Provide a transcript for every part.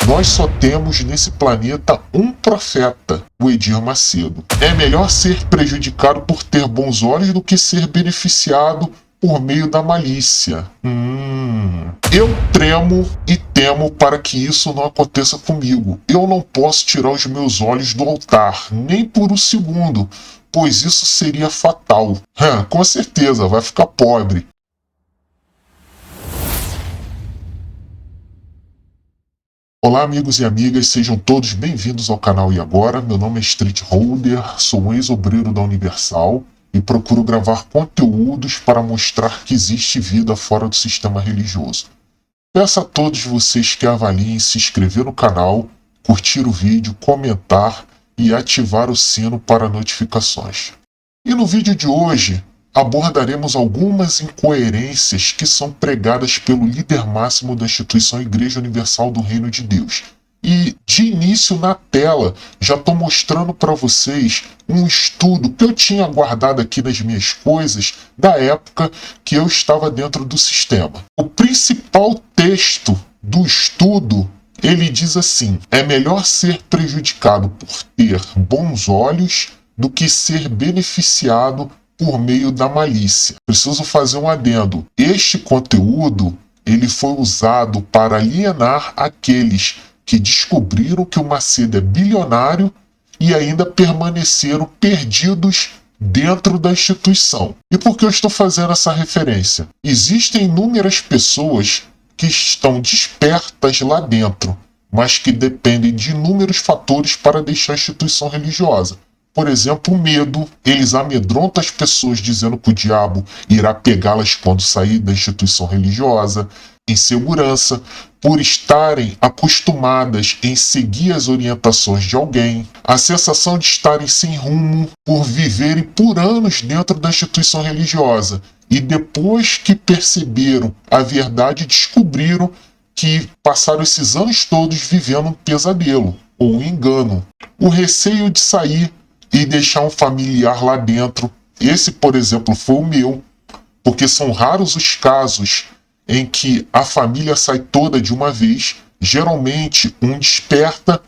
Nós só temos nesse planeta um profeta, o Edir Macedo. É melhor ser prejudicado por ter bons olhos do que ser beneficiado por meio da malícia. Eu tremo e temo para que isso não aconteça comigo. Eu não posso tirar os meus olhos do altar, nem por um segundo, pois isso seria fatal. Com certeza, vai ficar pobre. Olá, amigos e amigas, sejam todos bem-vindos ao canal E Agora. Meu nome é Street Holder, sou um ex-obreiro da Universal e procuro gravar conteúdos para mostrar que existe vida fora do sistema religioso. Peço a todos vocês que avaliem se inscrever no canal, curtir o vídeo, comentar e ativar o sino para notificações. E no vídeo de hoje, abordaremos algumas incoerências que são pregadas pelo líder máximo da instituição Igreja Universal do Reino de Deus. E, de início na tela, já estou mostrando para vocês um estudo que eu tinha guardado aqui nas minhas coisas da época que eu estava dentro do sistema. O principal texto do estudo, ele diz assim: é melhor ser prejudicado por ter bons olhos do que ser beneficiado por meio da malícia. Preciso fazer um adendo. Este conteúdo, ele foi usado para alienar aqueles que descobriram que o Macedo é bilionário e ainda permaneceram perdidos dentro da instituição. E por que eu estou fazendo essa referência? Existem inúmeras pessoas que estão despertas lá dentro, mas que dependem de inúmeros fatores para deixar a instituição religiosa. Por exemplo, o medo. Eles amedrontam as pessoas dizendo que o diabo irá pegá-las quando sair da instituição religiosa. Insegurança, por estarem acostumadas em seguir as orientações de alguém. A sensação de estarem sem rumo, por viverem por anos dentro da instituição religiosa. E depois que perceberam a verdade, descobriram que passaram esses anos todos vivendo um pesadelo ou um engano. O receio de sair e deixar um familiar lá dentro. Esse, por exemplo, foi o meu, porque são raros os casos em que a família sai toda de uma vez. Geralmente, um desperta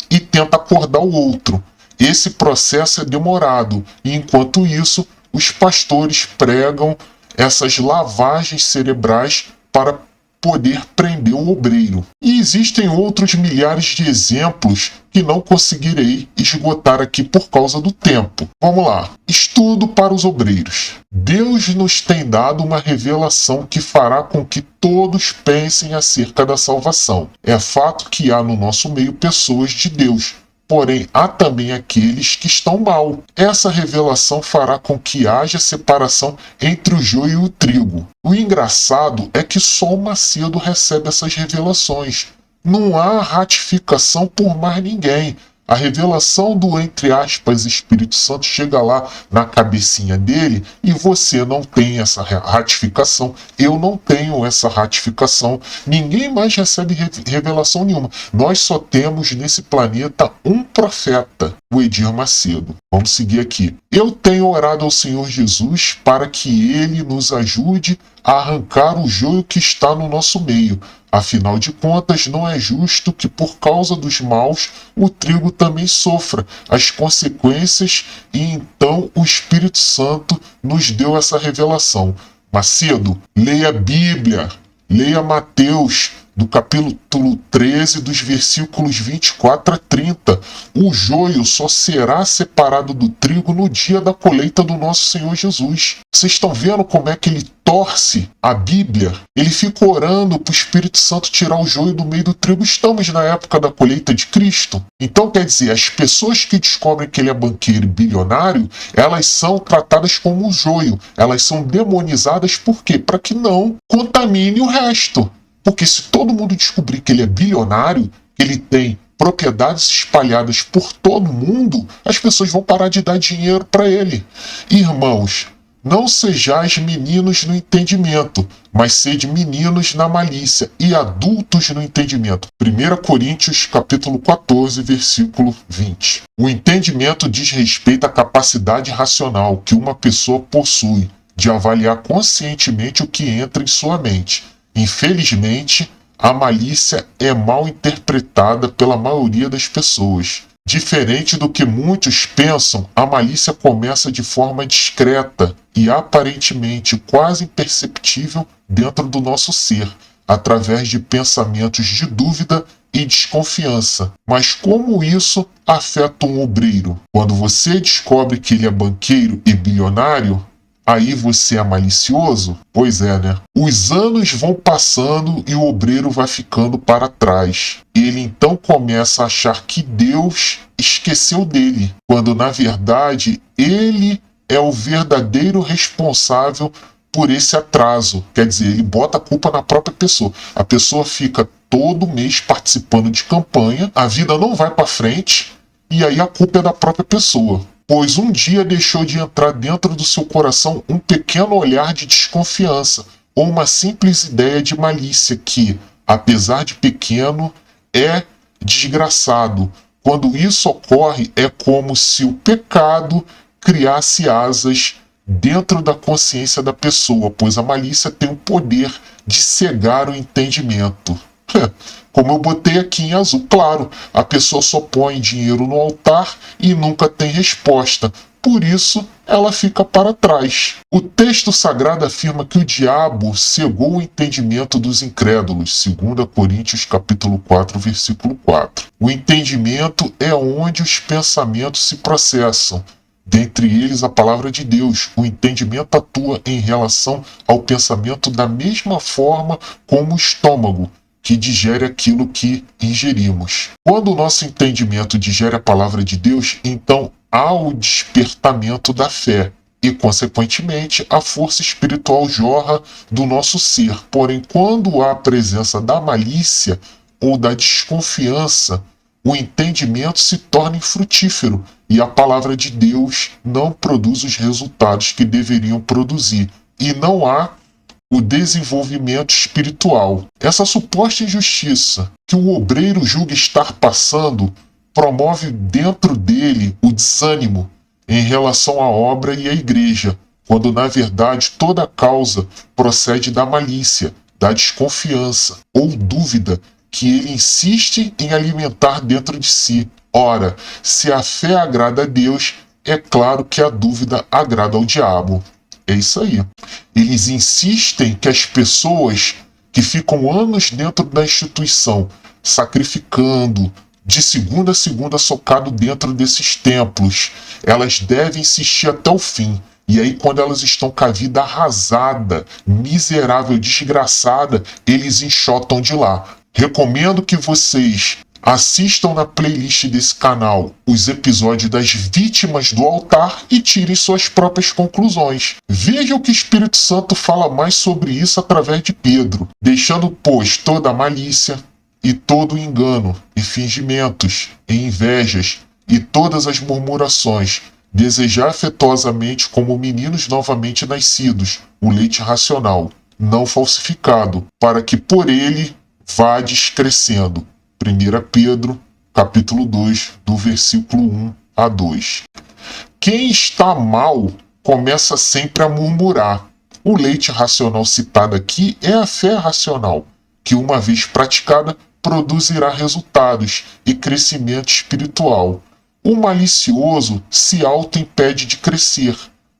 e tenta acordar o outro. Esse processo é demorado, e enquanto isso, os pastores pregam essas lavagens cerebrais para poder prender o obreiro. E existem outros milhares de exemplos que não conseguirei esgotar aqui por causa do tempo. Vamos lá. Estudo para os obreiros. Deus nos tem dado uma revelação que fará com que todos pensem acerca da salvação. É fato que há no nosso meio pessoas de Deus, porém há também aqueles que estão mal. Essa revelação fará com que haja separação entre o joio e o trigo. O engraçado é que só o Macedo recebe essas revelações. Não há ratificação por mais ninguém. A revelação do, entre aspas, Espírito Santo chega lá na cabecinha dele e você não tem essa ratificação. Eu não tenho essa ratificação. Ninguém mais recebe revelação nenhuma. Nós só temos nesse planeta um profeta, o Edir Macedo. Vamos seguir aqui. Eu tenho orado ao Senhor Jesus para que ele nos ajude a arrancar o joio que está no nosso meio. Afinal de contas, não é justo que por causa dos maus o trigo também sofra as consequências, e então o Espírito Santo nos deu essa revelação. Macedo, leia a Bíblia, leia Mateus, do capítulo 13, dos versículos 24 a 30. O joio só será separado do trigo no dia da colheita do nosso Senhor Jesus. Vocês estão vendo como é que ele torce a Bíblia? Ele fica orando para o Espírito Santo tirar o joio do meio do trigo. Estamos na época da colheita de Cristo. Então, quer dizer, as pessoas que descobrem que ele é banqueiro e bilionário, elas são tratadas como o joio. Elas são demonizadas por quê? Para que não contamine o resto. Porque se todo mundo descobrir que ele é bilionário, que ele tem propriedades espalhadas por todo mundo, as pessoas vão parar de dar dinheiro para ele. Irmãos, não sejais meninos no entendimento, mas sede meninos na malícia e adultos no entendimento. 1 Coríntios capítulo 14, versículo 20. O entendimento diz respeito à capacidade racional que uma pessoa possui de avaliar conscientemente o que entra em sua mente. Infelizmente, a malícia é mal interpretada pela maioria das pessoas. Diferente do que muitos pensam, a malícia começa de forma discreta e aparentemente quase imperceptível dentro do nosso ser, através de pensamentos de dúvida e desconfiança. Mas como isso afeta um obreiro? Quando você descobre que ele é banqueiro e bilionário, aí você é malicioso? Pois é, né? Os anos vão passando e o obreiro vai ficando para trás. Ele então começa a achar que Deus esqueceu dele, quando na verdade ele é o verdadeiro responsável por esse atraso. Quer dizer, ele bota a culpa na própria pessoa. A pessoa fica todo mês participando de campanha, a vida não vai para frente e aí a culpa é da própria pessoa. Pois um dia deixou de entrar dentro do seu coração um pequeno olhar de desconfiança ou uma simples ideia de malícia que, apesar de pequeno, é desgraçado. Quando isso ocorre, é como se o pecado criasse asas dentro da consciência da pessoa, pois a malícia tem o poder de cegar o entendimento. Como eu botei aqui em azul, claro, a pessoa só põe dinheiro no altar e nunca tem resposta. Por isso, ela fica para trás. O texto sagrado afirma que o diabo cegou o entendimento dos incrédulos, 2 Coríntios capítulo 4, versículo 4. O entendimento é onde os pensamentos se processam. Dentre eles, a palavra de Deus. O entendimento atua em relação ao pensamento da mesma forma como o estômago, que digere aquilo que ingerimos. Quando o nosso entendimento digere a palavra de Deus, então há o despertamento da fé e, consequentemente, a força espiritual jorra do nosso ser. Porém, quando há a presença da malícia ou da desconfiança, o entendimento se torna infrutífero e a palavra de Deus não produz os resultados que deveriam produzir. E não há o desenvolvimento espiritual. Essa suposta injustiça que o obreiro julga estar passando promove dentro dele o desânimo em relação à obra e à igreja, quando na verdade toda a causa procede da malícia, da desconfiança ou dúvida que ele insiste em alimentar dentro de si. Ora, se a fé agrada a Deus, é claro que a dúvida agrada ao diabo. É isso aí. Eles insistem que as pessoas que ficam anos dentro da instituição, sacrificando, de segunda a segunda socado dentro desses templos, elas devem insistir até o fim. E aí, quando elas estão com a vida arrasada, miserável, desgraçada, eles enxotam de lá. Recomendo que vocês assistam na playlist desse canal os episódios das vítimas do altar e tirem suas próprias conclusões. Vejam que o Espírito Santo fala mais sobre isso através de Pedro, deixando, pois, toda a malícia e todo o engano e fingimentos e invejas e todas as murmurações. Desejar afetuosamente como meninos novamente nascidos o leite racional, não falsificado, para que por ele vades crescendo. 1 Pedro, capítulo 2, do versículo 1 a 2. Quem está mal começa sempre a murmurar. O leite racional citado aqui é a fé racional, que uma vez praticada produzirá resultados e crescimento espiritual. O malicioso se auto-impede de crescer.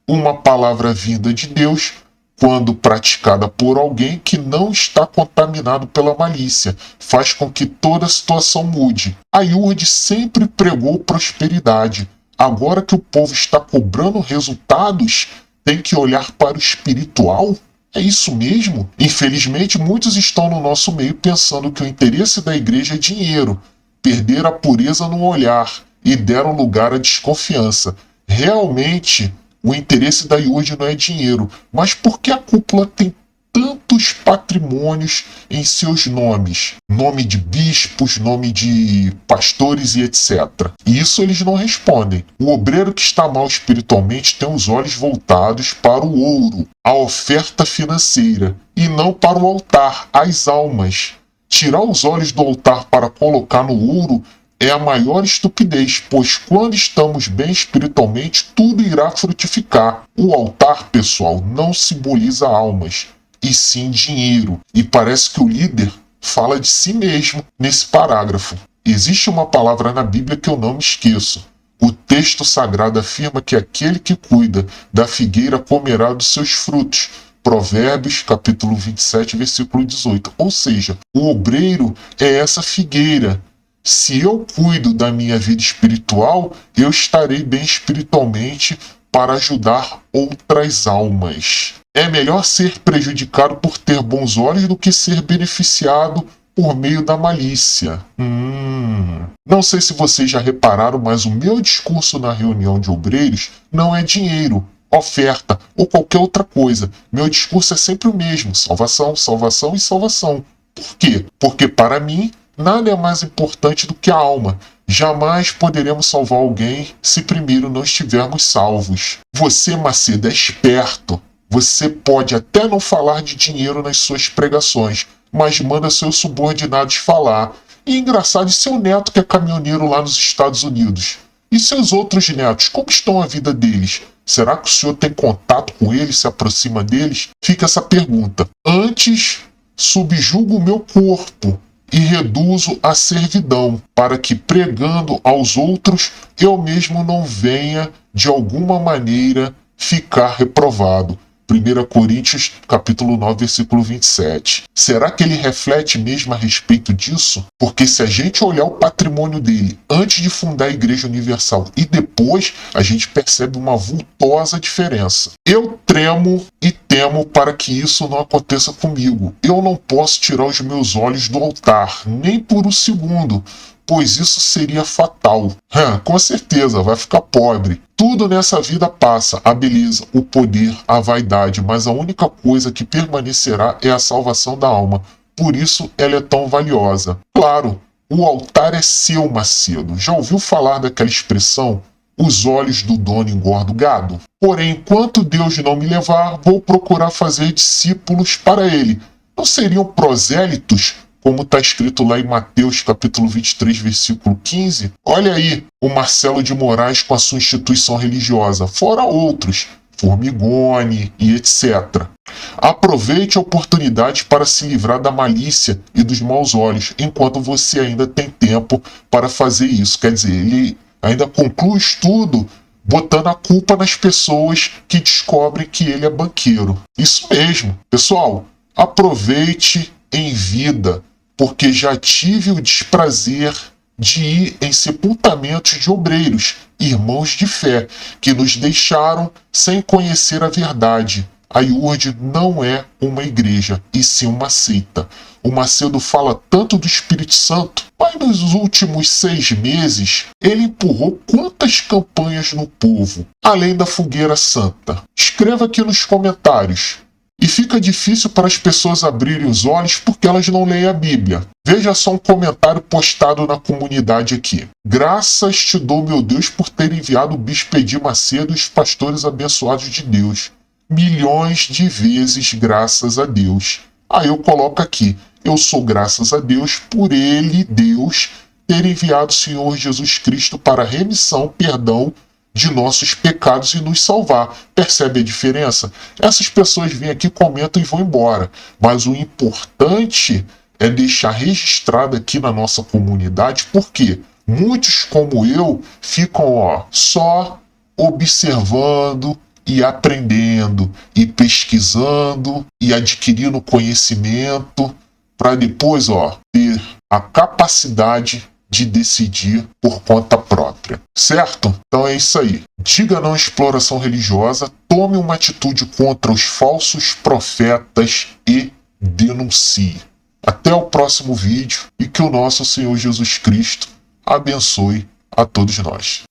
Uma palavra vinda de Deus, quando praticada por alguém que não está contaminado pela malícia, faz com que toda a situação mude. A IURD sempre pregou prosperidade. Agora que o povo está cobrando resultados, tem que olhar para o espiritual? É isso mesmo? Infelizmente, muitos estão no nosso meio pensando que o interesse da igreja é dinheiro, perder a pureza no olhar e deram lugar à desconfiança. Realmente, o interesse da IURD não é dinheiro, mas por que a cúpula tem tantos patrimônios em seus nomes? Nome de bispos, nome de pastores e etc. E isso eles não respondem. O obreiro que está mal espiritualmente tem os olhos voltados para o ouro, a oferta financeira, e não para o altar, as almas. Tirar os olhos do altar para colocar no ouro é a maior estupidez, pois quando estamos bem espiritualmente, tudo irá frutificar. O altar, pessoal, não simboliza almas, e sim dinheiro. E parece que o líder fala de si mesmo nesse parágrafo. Existe uma palavra na Bíblia que eu não me esqueço. O texto sagrado afirma que aquele que cuida da figueira comerá dos seus frutos. Provérbios, capítulo 27, versículo 18. Ou seja, o obreiro é essa figueira. Se eu cuido da minha vida espiritual, eu estarei bem espiritualmente para ajudar outras almas. É melhor ser prejudicado por ter bons olhos do que ser beneficiado por meio da malícia. Não sei se vocês já repararam, mas o meu discurso na reunião de obreiros não é dinheiro, oferta ou qualquer outra coisa. Meu discurso é sempre o mesmo: salvação, salvação e salvação. Por quê? Porque para mim, nada é mais importante do que a alma. Jamais poderemos salvar alguém se primeiro não estivermos salvos. Você, Macedo, é esperto. Você pode até não falar de dinheiro nas suas pregações, mas manda seus subordinados falar. E engraçado, e seu neto que é caminhoneiro lá nos Estados Unidos? E seus outros netos, como estão a vida deles? Será que o senhor tem contato com eles, se aproxima deles? Fica essa pergunta. Antes, subjugo o meu corpo e reduzo a servidão, para que, pregando aos outros, eu mesmo não venha, de alguma maneira, ficar reprovado. 1 Coríntios, capítulo 9, versículo 27. Será que ele reflete mesmo a respeito disso? Porque se a gente olhar o patrimônio dele antes de fundar a Igreja Universal e depois, a gente percebe uma vultosa diferença. Eu tremo e temo para que isso não aconteça comigo. Eu não posso tirar os meus olhos do altar, nem por um segundo, pois isso seria fatal. Com certeza, vai ficar pobre. Tudo nessa vida passa, a beleza, o poder, a vaidade, mas a única coisa que permanecerá é a salvação da alma. Por isso ela é tão valiosa. Claro, o altar é seu, Macedo. Já ouviu falar daquela expressão? Os olhos do dono engordam o gado? Porém, enquanto Deus não me levar, vou procurar fazer discípulos para ele. Não seriam prosélitos, como está escrito lá em Mateus capítulo 23, versículo 15? Olha aí o Marcelo de Moraes com a sua instituição religiosa, fora outros, Formigone e etc. Aproveite a oportunidade para se livrar da malícia e dos maus olhos, enquanto você ainda tem tempo para fazer isso. Quer dizer, ele ainda conclui o estudo botando a culpa nas pessoas que descobrem que ele é banqueiro. Isso mesmo. Pessoal, aproveite em vida, porque já tive o desprazer de ir em sepultamentos de obreiros, irmãos de fé, que nos deixaram sem conhecer a verdade. A IURD não é uma igreja, e sim uma seita. O Macedo fala tanto do Espírito Santo, mas nos últimos 6 meses ele empurrou quantas campanhas no povo, além da fogueira santa? Escreva aqui nos comentários. E fica difícil para as pessoas abrirem os olhos porque elas não leem a Bíblia. Veja só um comentário postado na comunidade aqui. Graças te dou, meu Deus, por ter enviado o Bispo Edir Macedo e os pastores abençoados de Deus. Milhões de vezes graças a Deus. Aí eu coloco aqui, eu sou graças a Deus por ele, Deus, ter enviado o Senhor Jesus Cristo para a remissão, perdão, de nossos pecados e nos salvar. Percebe a diferença? Essas pessoas vêm aqui, comentam e vão embora. Mas o importante é deixar registrado aqui na nossa comunidade, porque muitos como eu ficam só observando e aprendendo e pesquisando e adquirindo conhecimento para depois ter a capacidade de decidir por conta própria, certo? Então é isso aí. Diga não à exploração religiosa, tome uma atitude contra os falsos profetas e denuncie. Até o próximo vídeo e que o nosso Senhor Jesus Cristo abençoe a todos nós.